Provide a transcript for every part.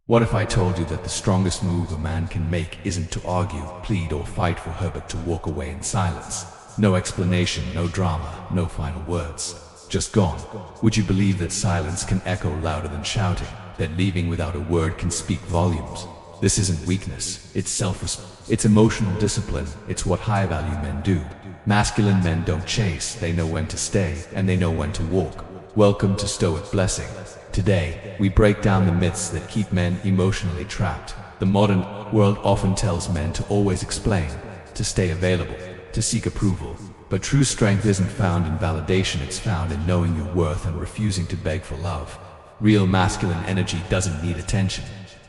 What if I told you that the strongest move a man can make isn't to argue, plead, or fight for her, but to walk away in silence? No explanation, no drama, no final words. Just gone. Would you believe that silence can echo louder than shouting? That leaving without a word can speak volumes? This isn't weakness, it's self-respect. It's emotional discipline. It's what high-value men do. Masculine men don't chase, they know when to stay, and they know when to walk. Welcome to Stoic Blessing. Today, we break down the myths that keep men emotionally trapped. The modern world often tells men to always explain, to stay available, to seek approval. But true strength isn't found in validation, it's found in knowing your worth and refusing to beg for love. Real masculine energy doesn't need attention.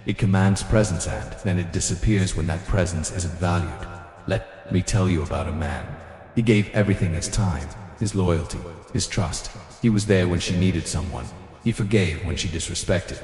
It commands presence, and then it disappears when that presence isn't valued. Let me tell you about a man. He gave everything: his time, his loyalty, his trust. He was there when she needed someone. He forgave when she disrespected.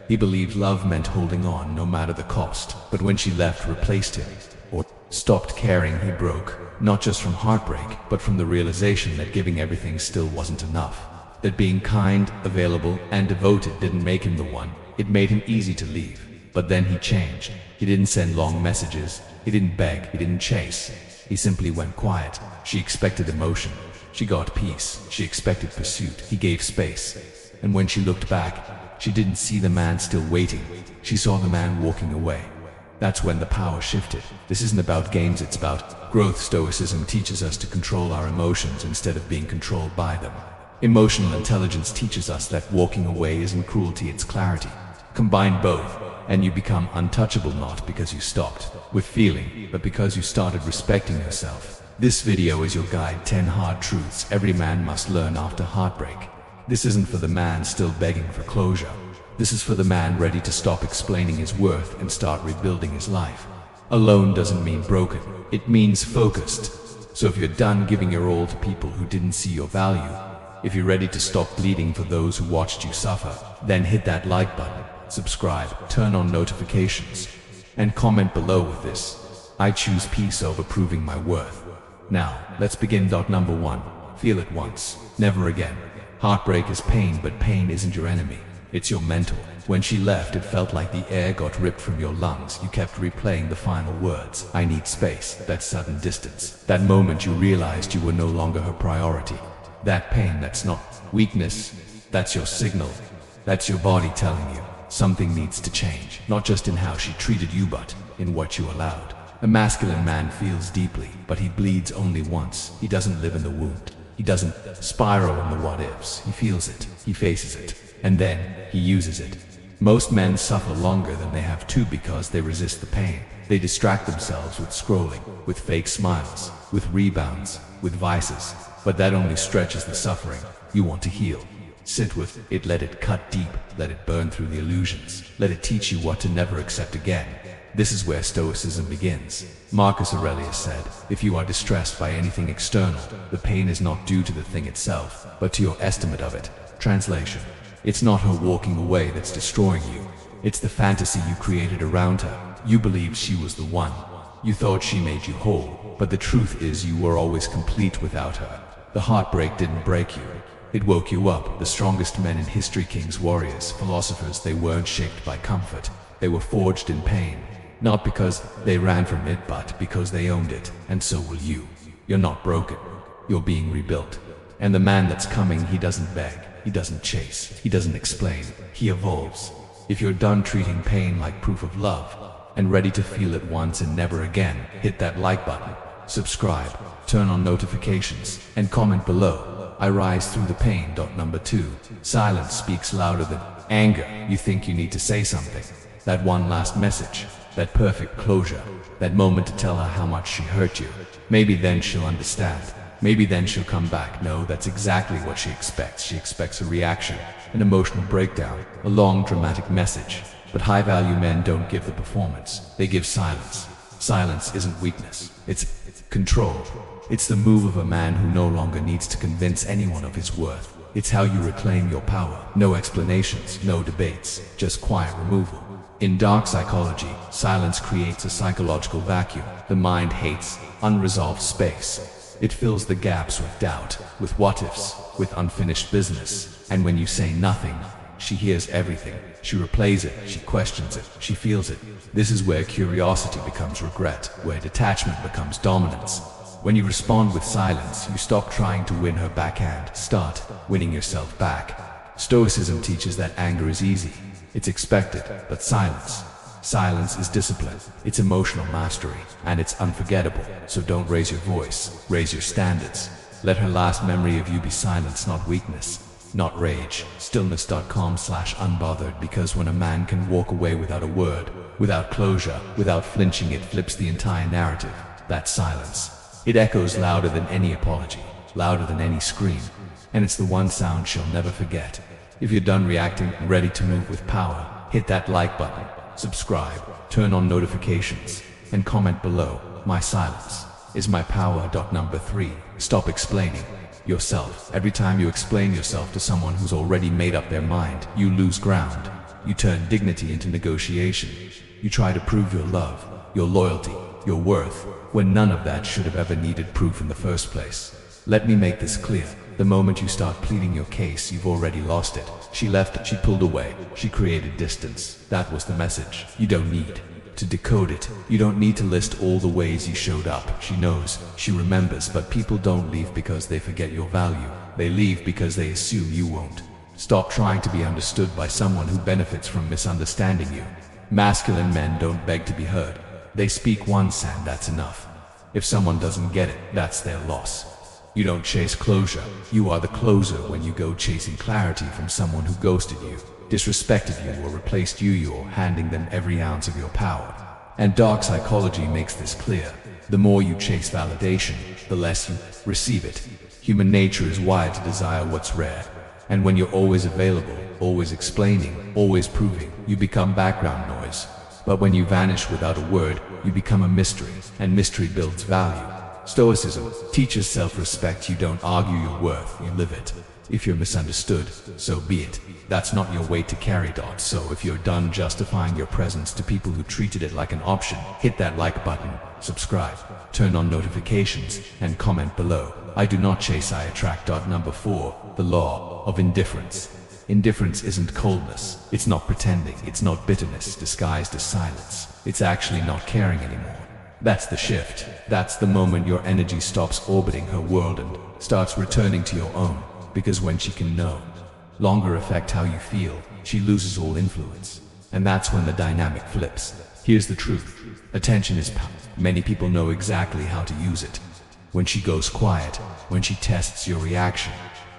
He believed love meant holding on no matter the cost. But when she left, replaced him, or stopped caring, he broke, not just from heartbreak, but from the realization that giving everything still wasn't enough. That being kind, available, and devoted didn't make him the one. It made him easy to leave. But then he changed. He didn't send long messages. He didn't beg. He didn't chase. He simply went quiet. She expected emotion. She got peace. She expected pursuit. He gave space. And when she looked back, she didn't see the man still waiting. She saw the man walking away. That's when the power shifted. This isn't about games, it's about growth. Stoicism teaches us to control our emotions instead of being controlled by them. Emotional intelligence teaches us that walking away isn't cruelty, it's clarity. Combine both, and you become untouchable, not because you stopped with feeling, but because you started respecting yourself. This video is your guide: 10 hard truths every man must learn after heartbreak. This isn't for the man still begging for closure. This is for the man ready to stop explaining his worth and start rebuilding his life. Alone doesn't mean broken, it means focused. So if you're done giving your all to people who didn't see your value, if you're ready to stop bleeding for those who watched you suffer, then hit that like button, subscribe, turn on notifications, and comment below with this: I choose peace over proving my worth. Now, let's begin. Number 1. Feel it once, never again. Heartbreak is pain, but pain isn't your enemy. It's your mental. When she left, it felt like the air got ripped from your lungs. You kept replaying the final words: I need space. That sudden distance. That moment you realized you were no longer her priority. That pain, that's not weakness. That's your signal. That's your body telling you something needs to change. Not just in how she treated you, but in what you allowed. A masculine man feels deeply, but he bleeds only once. He doesn't live in the wound. He doesn't spiral in the what-ifs. He feels it, he faces it, and then he uses it. Most men suffer longer than they have to because they resist the pain. They distract themselves with scrolling, with fake smiles, with rebounds, with vices. But that only stretches the suffering. You want to heal. Sit with it, let it cut deep, let it burn through the illusions. Let it teach you what to never accept again. This is where Stoicism begins. Marcus Aurelius said, if you are distressed by anything external, the pain is not due to the thing itself, but to your estimate of it. Translation: it's not her walking away that's destroying you. It's the fantasy you created around her. You believed she was the one. You thought she made you whole, but the truth is you were always complete without her. The heartbreak didn't break you. It woke you up. The strongest men in history, kings, warriors, philosophers, they weren't shaped by comfort. They were forged in pain. Not because they ran from it, but because they owned it. And so will you. You're not broken. You're being rebuilt. And the man that's coming, he doesn't beg. He doesn't chase. He doesn't explain. He evolves. If you're done treating pain like proof of love, and ready to feel it once and never again, hit that like button, subscribe, turn on notifications, and comment below. I rise through the pain. Number 2. Silence speaks louder than anger. You think you need to say something. That one last message. That perfect closure. That moment to tell her how much she hurt you. Maybe then she'll understand. Maybe then she'll come back. No, that's exactly what she expects. She expects a reaction, an emotional breakdown, a long dramatic message. But high-value men don't give the performance. They give silence. Silence isn't weakness. It's control. It's the move of a man who no longer needs to convince anyone of his worth. It's how you reclaim your power. No explanations, no debates, just quiet removal. In dark psychology, silence creates a psychological vacuum. The mind hates unresolved space. It fills the gaps with doubt, with what-ifs, with unfinished business. And when you say nothing, She hears everything. She replays it. She questions it. She feels it. This is where curiosity becomes regret, where detachment becomes dominance. When you respond with silence, you stop trying to win her backhand. Start winning yourself back. Stoicism teaches that anger is easy. It's expected, but silence is discipline. It's emotional mastery, and it's unforgettable. So don't raise your voice. Raise your standards. Let her last memory of you be silence, not weakness, not rage. Stillness.com/unbothered, because when a man can walk away without a word, without closure, without flinching, it flips the entire narrative. That's silence. It echoes louder than any apology, louder than any scream, and it's the one sound she'll never forget. If you're done reacting and ready to move with power, hit that like button, subscribe, turn on notifications, and comment below. My silence is my power. Number 3. Stop explaining yourself. Every time you explain yourself to someone who's already made up their mind, you lose ground. You turn dignity into negotiation. You try to prove your love, your loyalty, your worth, when none of that should have ever needed proof in the first place. Let me make this clear. The moment you start pleading your case, you've already lost it. She left, she pulled away, she created distance. That was the message. You don't need to decode it. You don't need to list all the ways you showed up. She knows, she remembers, but people don't leave because they forget your value. They leave because they assume you won't. Stop trying to be understood by someone who benefits from misunderstanding you. Masculine men don't beg to be heard. They speak once and that's enough. If someone doesn't get it, that's their loss. You don't chase closure. You are the closer when you go chasing clarity from someone who ghosted you, disrespected you, or replaced you. You're handing them every ounce of your power. And dark psychology makes this clear. The more you chase validation, the less you receive it. Human nature is wired to desire what's rare. And when you're always available, always explaining, always proving, you become background noise. But when you vanish without a word, you become a mystery, and mystery builds value. Stoicism teaches self-respect. You don't argue your worth, you live it. If you're misunderstood, so be it. That's not your weight to carry. So if you're done justifying your presence to people who treated it like an option, hit that like button, subscribe, turn on notifications, and comment below. I do not chase, I attract. Number 4. The law of indifference. Indifference isn't coldness. It's not pretending. It's not bitterness disguised as silence. It's actually not caring anymore. That's the shift. That's the moment your energy stops orbiting her world and starts returning to your own. Because when she can no longer affect how you feel, she loses all influence. And that's when the dynamic flips. Here's the truth. Attention is power. Many people know exactly how to use it. When she goes quiet, when she tests your reaction,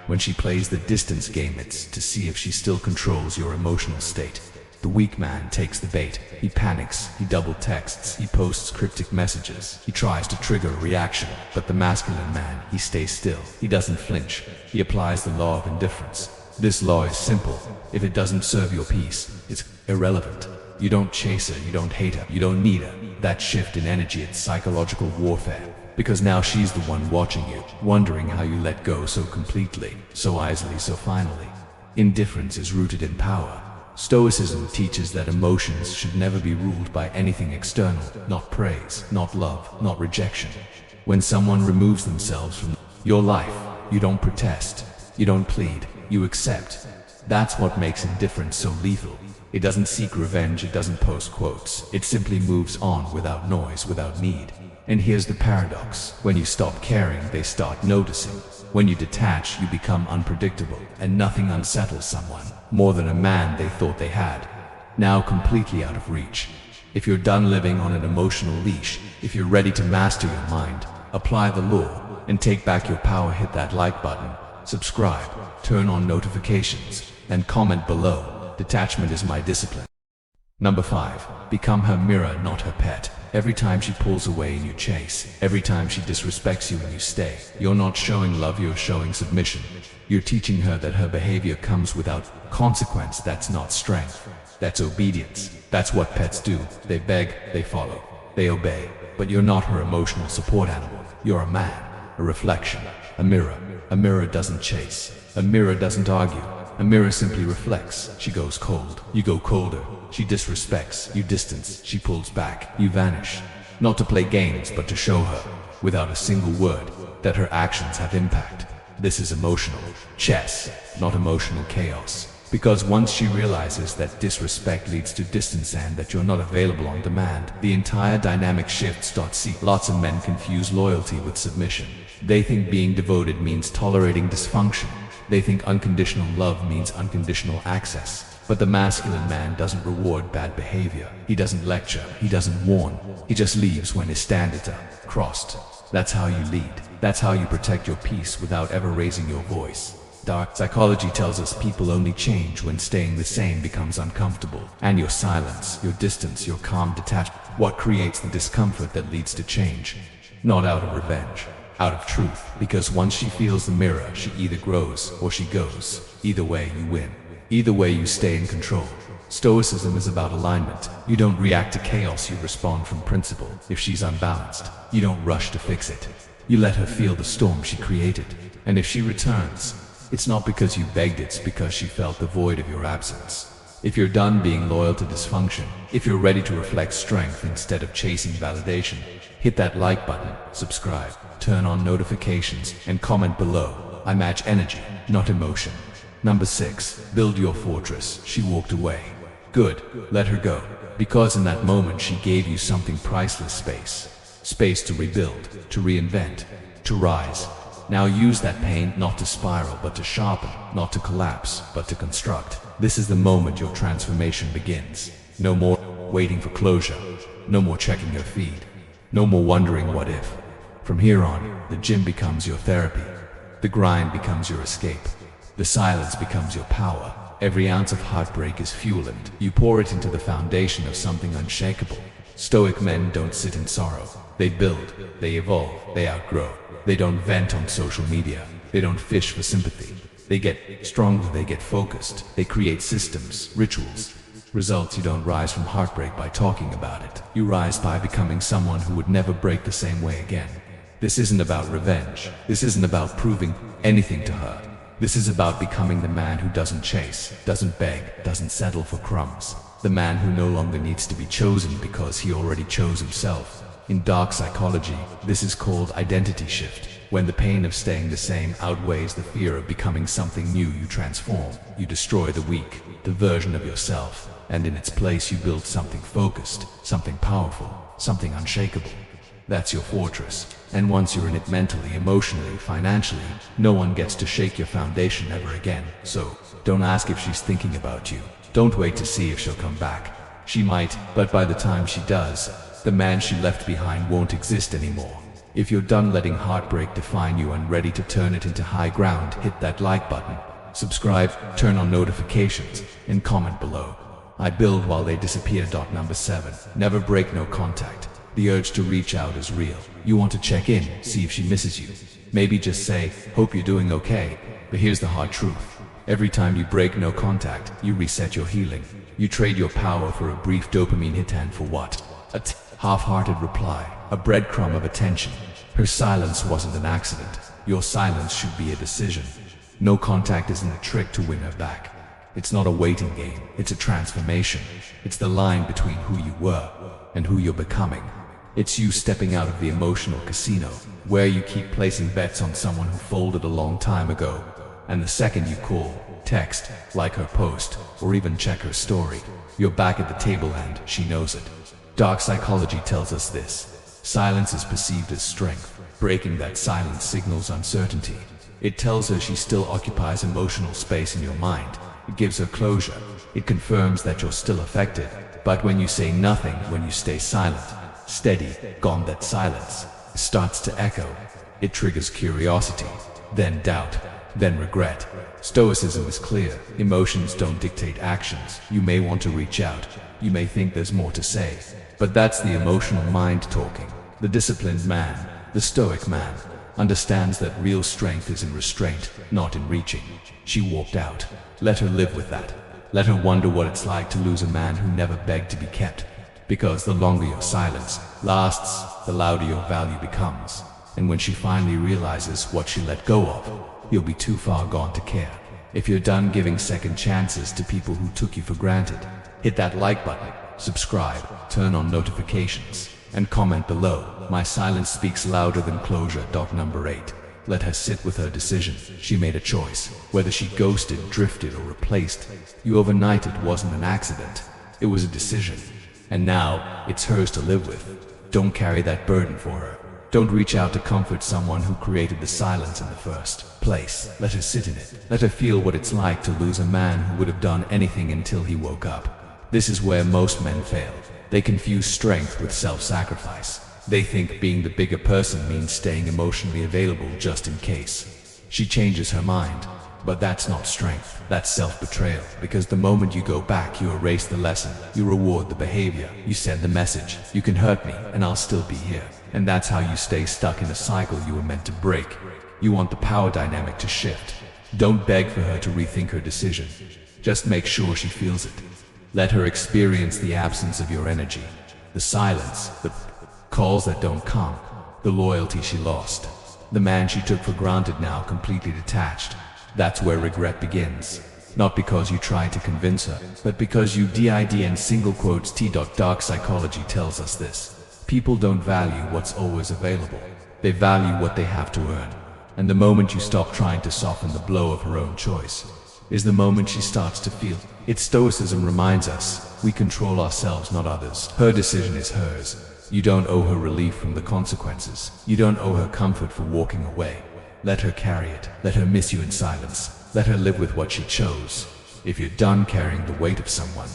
when she plays the distance game, it's to see if she still controls your emotional state. The weak man takes the bait. He panics, he double texts, he posts cryptic messages, he tries to trigger a reaction. But the masculine man, he stays still, he doesn't flinch, he applies the law of indifference. This law is simple. If it doesn't serve your peace, it's irrelevant. You don't chase her, you don't hate her, you don't need her. That shift in energy, it's psychological warfare. Because now she's the one watching you, wondering how you let go so completely, so easily, so finally. Indifference is rooted in power. Stoicism teaches that emotions should never be ruled by anything external, not praise, not love, not rejection. When someone removes themselves from your life, you don't protest, you don't plead, you accept. That's what makes indifference so lethal. It doesn't seek revenge, it doesn't post quotes. It simply moves on without noise, without need. And here's the paradox. When you stop caring, they start noticing. When you detach, you become unpredictable, and nothing unsettles someone more than a man they thought they had, now completely out of reach. If you're done living on an emotional leash, if you're ready to master your mind, apply the law, and take back your power, hit that like button, subscribe, turn on notifications, and comment below. Detachment is my discipline. Number 5. Become her mirror, not her pet. Every time she pulls away and you chase, every time she disrespects you and you stay, you're not showing love, you're showing submission. You're teaching her that her behavior comes without consequence. That's not strength, that's obedience. That's what pets do. They beg, they follow, they obey. But you're not her emotional support animal. You're a man, a reflection, a mirror. A mirror doesn't chase, a mirror doesn't argue. A mirror simply reflects. She goes cold, you go colder. She disrespects, you distance. She pulls back, you vanish. Not to play games, but to show her, without a single word, that her actions have impact. This is emotional chess, not emotional chaos. Because once she realizes that disrespect leads to distance and that you're not available on demand, the entire dynamic shifts. See, lots of men confuse loyalty with submission. They think being devoted means tolerating dysfunction. They think unconditional love means unconditional access. But the masculine man doesn't reward bad behavior. He doesn't lecture. He doesn't warn. He just leaves when his standards are crossed. That's how you lead. That's how you protect your peace without ever raising your voice. Dark psychology tells us people only change when staying the same becomes uncomfortable. And your silence, your distance, your calm detachment, what creates the discomfort that leads to change. Not out of revenge, out of truth. Because once she feels the mirror, she either grows or she goes. Either way, you win. Either way, you stay in control. Stoicism is about alignment. You don't react to chaos, you respond from principle. If she's unbalanced, you don't rush to fix it. You let her feel the storm she created. And if she returns, it's not because you begged, it's because she felt the void of your absence. If you're done being loyal to dysfunction, if you're ready to reflect strength instead of chasing validation, hit that like button, subscribe, turn on notifications, and comment below. I match energy, not emotion. Number 6. Build your fortress. She walked away. Good, let her go. Because in that moment she gave you something priceless: space. Space to rebuild, to reinvent, to rise. Now use that pain not to spiral but to sharpen, not to collapse but to construct. This is the moment your transformation begins. No more waiting for closure. No more checking your feed. No more wondering what if. From here on, the gym becomes your therapy. The grind becomes your escape. The silence becomes your power. Every ounce of heartbreak is fuel and you pour it into the foundation of something unshakable. Stoic men don't sit in sorrow. They build, they evolve, they outgrow. They don't vent on social media. They don't fish for sympathy. They get stronger, they get focused. They create systems, rituals, results. You don't rise from heartbreak by talking about it. You rise by becoming someone who would never break the same way again. This isn't about revenge. This isn't about proving anything to her. This is about becoming the man who doesn't chase, doesn't beg, doesn't settle for crumbs. The man who no longer needs to be chosen because he already chose himself. In dark psychology, this is called identity shift. When the pain of staying the same outweighs the fear of becoming something new, you transform. You destroy the weak, the version of yourself, and in its place you build something focused, something powerful, something unshakable. That's your fortress. And once you're in it mentally, emotionally, financially, no one gets to shake your foundation ever again. So, don't ask if she's thinking about you. Don't wait to see if she'll come back. She might, but by the time she does, the man she left behind won't exist anymore. If you're done letting heartbreak define you and ready to turn it into high ground, hit that like button, subscribe, turn on notifications, and comment below. I build while they disappear. Number 7. Never break no contact. The urge to reach out is real. You want to check in, see if she misses you. Maybe just say, hope you're doing okay. But here's the hard truth. Every time you break no contact, you reset your healing. You trade your power for a brief dopamine hit, and for what? Half-hearted reply, a breadcrumb of attention. Her silence wasn't an accident. Your silence should be a decision. No contact isn't a trick to win her back. It's not a waiting game, it's a transformation. It's the line between who you were and who you're becoming. It's you stepping out of the emotional casino, where you keep placing bets on someone who folded a long time ago. And the second you call, text, like her post, or even check her story, you're back at the table and she knows it. Dark psychology tells us this. Silence is perceived as strength. Breaking that silence signals uncertainty. It tells her she still occupies emotional space in your mind. It gives her closure. It confirms that you're still affected. But when you say nothing, when you stay silent, steady, gone, that silence starts to echo. It triggers curiosity, then doubt, then regret. Stoicism is clear. Emotions don't dictate actions. You may want to reach out. You may think there's more to say. But that's the emotional mind talking. The disciplined man, the stoic man, understands that real strength is in restraint, not in reaching. She walked out. Let her live with that. Let her wonder what it's like to lose a man who never begged to be kept. Because the longer your silence lasts, the louder your value becomes. And when she finally realizes what she let go of, you'll be too far gone to care. If you're done giving second chances to people who took you for granted, hit that like button, subscribe, turn on notifications, and comment below. My silence speaks louder than closure. Number 8. Let her sit with her decision. She made a choice. Whether she ghosted, drifted, or replaced you overnight, it wasn't an accident. It was a decision. And now, it's hers to live with. Don't carry that burden for her. Don't reach out to comfort someone who created the silence in the first place. Let her sit in it. Let her feel what it's like to lose a man who would have done anything until he woke up. This is where most men fail. They confuse strength with self-sacrifice. They think being the bigger person means staying emotionally available just in case she changes her mind. But that's not strength, that's self-betrayal. Because the moment you go back, you erase the lesson, you reward the behavior, you send the message, you can hurt me and I'll still be here. And that's how you stay stuck in a cycle you were meant to break. You want the power dynamic to shift. Don't beg for her to rethink her decision. Just make sure she feels it. Let her experience the absence of your energy, the silence, the calls that don't come, the loyalty she lost, the man she took for granted now completely detached. That's where regret begins. Not because you tried to convince her, but because you did. And single quotes T. Dark psychology tells us this. People don't value what's always available. They value what they have to earn. And the moment you stop trying to soften the blow of her own choice is the moment she starts to feel it. Stoicism reminds us we control ourselves, not others. Her decision is hers. You don't owe her relief from the consequences. You don't owe her comfort for walking away. Let her carry it. Let her miss you in silence. Let her live with what she chose. If you're done carrying the weight of someone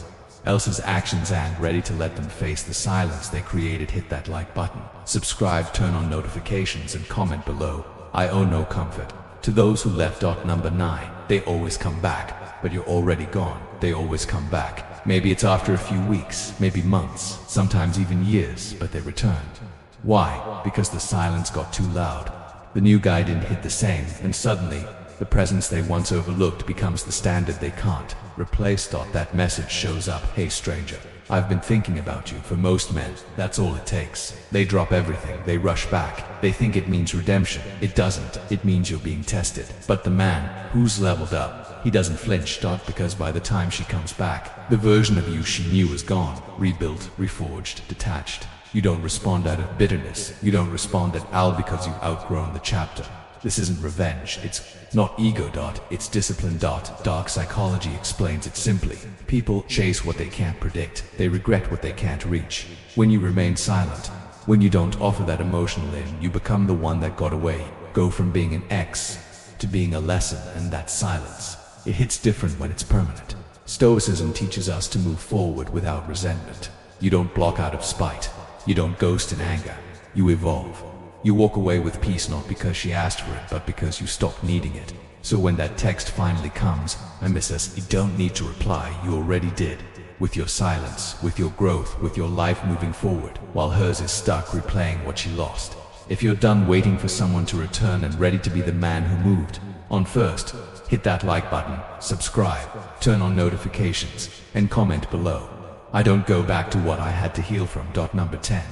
else's actions and ready to let them face the silence they created, hit that like button, subscribe, turn on notifications, and comment below. I owe no comfort to those who left. Number 9. They always come back, but you're already gone. They always come back. Maybe it's after a few weeks, maybe months, sometimes even years, but they returned. Why? Because the silence got too loud. The new guy didn't hit the same, and suddenly, the presence they once overlooked becomes the standard they can't replace. That message shows up. Hey stranger, I've been thinking about you. For most men, that's all it takes. They drop everything, they rush back. They think it means redemption. It doesn't. It means you're being tested. But the man who's leveled up, he doesn't flinch. Because by the time she comes back, the version of you she knew is gone. Rebuilt, reforged, detached. You don't respond out of bitterness. You don't respond at all because you've outgrown the chapter. This isn't revenge. It's not ego. It's discipline. Dark psychology explains it simply. People chase what they can't predict. They regret what they can't reach. When you remain silent, when you don't offer that emotional in, you become the one that got away. Go from being an X to being a lesson, and that silence, it hits different when it's permanent. Stoicism teaches us to move forward without resentment. You don't block out of spite. You don't ghost in anger. You evolve. You walk away with peace, not because she asked for it, but because you stopped needing it. So when that text finally comes, I miss us, you don't need to reply, you already did. With your silence, with your growth, with your life moving forward, while hers is stuck replaying what she lost. If you're done waiting for someone to return and ready to be the man who moved on first, hit that like button, subscribe, turn on notifications, and comment below. I don't go back to what I had to heal from. Number 10.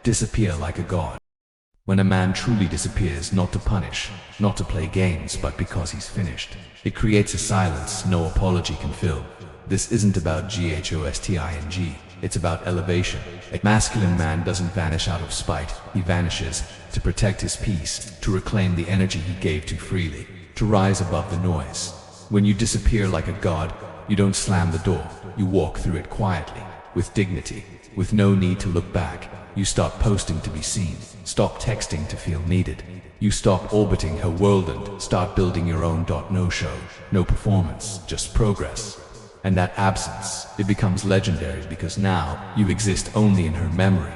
Disappear like a god. When a man truly disappears, not to punish, not to play games, but because he's finished, it creates a silence no apology can fill. This isn't about ghosting, it's about elevation. A masculine man doesn't vanish out of spite, he vanishes to protect his peace, to reclaim the energy he gave too freely, to rise above the noise. When you disappear like a god, you don't slam the door, you walk through it quietly, with dignity, with no need to look back. You stop posting to be seen, stop texting to feel needed. You stop orbiting her world and start building your own. No show, no performance, just progress. And that absence, it becomes legendary because now you exist only in her memory.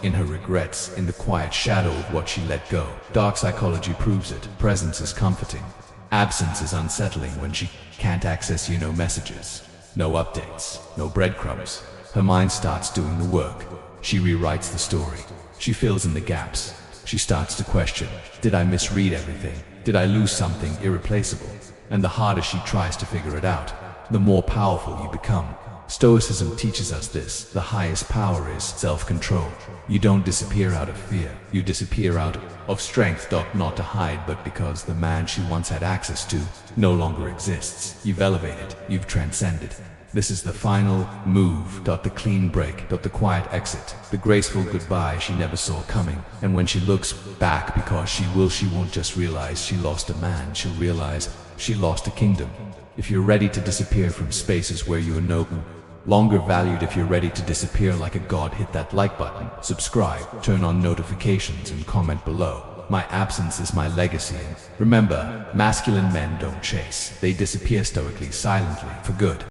In her regrets, in the quiet shadow of what she let go. Dark psychology proves it. Presence is comforting. Absence is unsettling when she can't access you. No messages, no updates, no breadcrumbs. Her mind starts doing the work. She rewrites the story. She fills in the gaps. She starts to question, did I misread everything? Did I lose something irreplaceable? And the harder she tries to figure it out, the more powerful you become. Stoicism teaches us this. The highest power is self-control. You don't disappear out of fear. You disappear out of strength. Not to hide, but because the man she once had access to no longer exists. You've elevated. You've transcended. This is the final move. The clean break. The quiet exit. The graceful goodbye she never saw coming. And when she looks back, because she won't just realize she lost a man, she'll realize she lost a kingdom. If you're ready to disappear from spaces where you are no longer valued, if you're ready to disappear like a god, hit that like button, subscribe, turn on notifications, and comment below. My absence is my legacy. And remember, masculine men don't chase. They disappear stoically, silently, for good.